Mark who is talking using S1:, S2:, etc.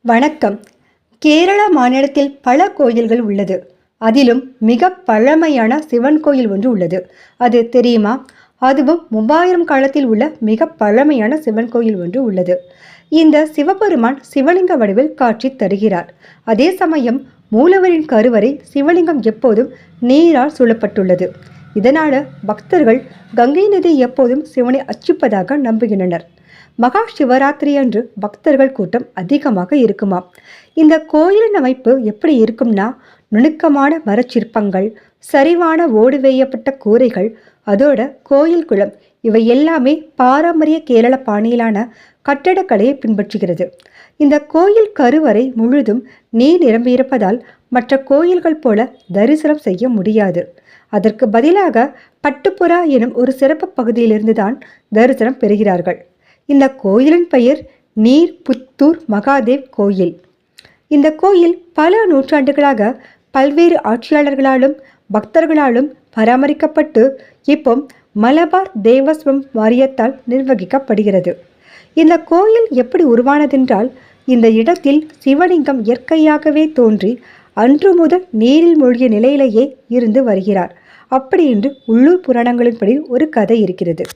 S1: வணக்கம். கேரளா மாநிலத்தில் பல கோயில்கள் உள்ளது. அதிலும் மிக பழமையான சிவன் கோயில் ஒன்று உள்ளது. அது தெரியுமா? அதுவும் 3000 காலத்தில் உள்ள மிக பழமையான சிவன் கோயில் ஒன்று உள்ளது. இந்த சிவபெருமான் சிவலிங்க வடிவில் காட்சி தருகிறார். அதே சமயம் மூலவரின் கருவறை சிவலிங்கம் எப்போதும் நீரால் சூழப்பட்டுள்ளது. இதனால பக்தர்கள் கங்கை நதி எப்போதும் சிவனை அர்ச்சிப்பதாக நம்புகின்றனர். மகா சிவராத்திரி அன்று பக்தர்கள் கூட்டம் அதிகமாக இருக்குமாம். இந்த கோயிலின் அமைப்பு எப்படி இருக்கும்னா, நுணுக்கமான மரச்சிற்பங்கள், சரிவான ஓடு வேயப்பட்ட கூரைகள், அதோட கோயில் குளம், இவை எல்லாமே பாரம்பரிய கேரள பாணியிலான கட்டடக்கலையை பின்பற்றுகிறது. இந்த கோயில் கருவறை முழுதும் நீர் நிரம்பியிருப்பதால் மற்ற கோயில்கள் போல தரிசனம் செய்ய முடியாது. அதற்கு பதிலாக பட்டுப்புறா எனும் ஒரு சிறப்பு பகுதியிலிருந்து தான் தரிசனம் பெறுகிறார்கள். இந்த கோயிலின் பெயர் நீர் புத்தூர் மகாதேவ் கோயில். இந்த கோயில் பல நூற்றாண்டுகளாக பல்வேறு ஆட்சியாளர்களாலும் பக்தர்களாலும் பராமரிக்கப்பட்டு இப்போ மலபார் தேவஸ்வம் வாரியத்தால் நிர்வகிக்கப்படுகிறது. இந்த கோயில் எப்படி உருவானதென்றால், இந்த இடத்தில் சிவலிங்கம் இயற்கையாகவே தோன்றி அன்று முதல் நீரில் மூழ்கிய நிலையிலேயே இருந்து வருகிறார் அப்படி என்று உள்ளூர் புராணங்களின்படி ஒரு கதை இருக்கிறது.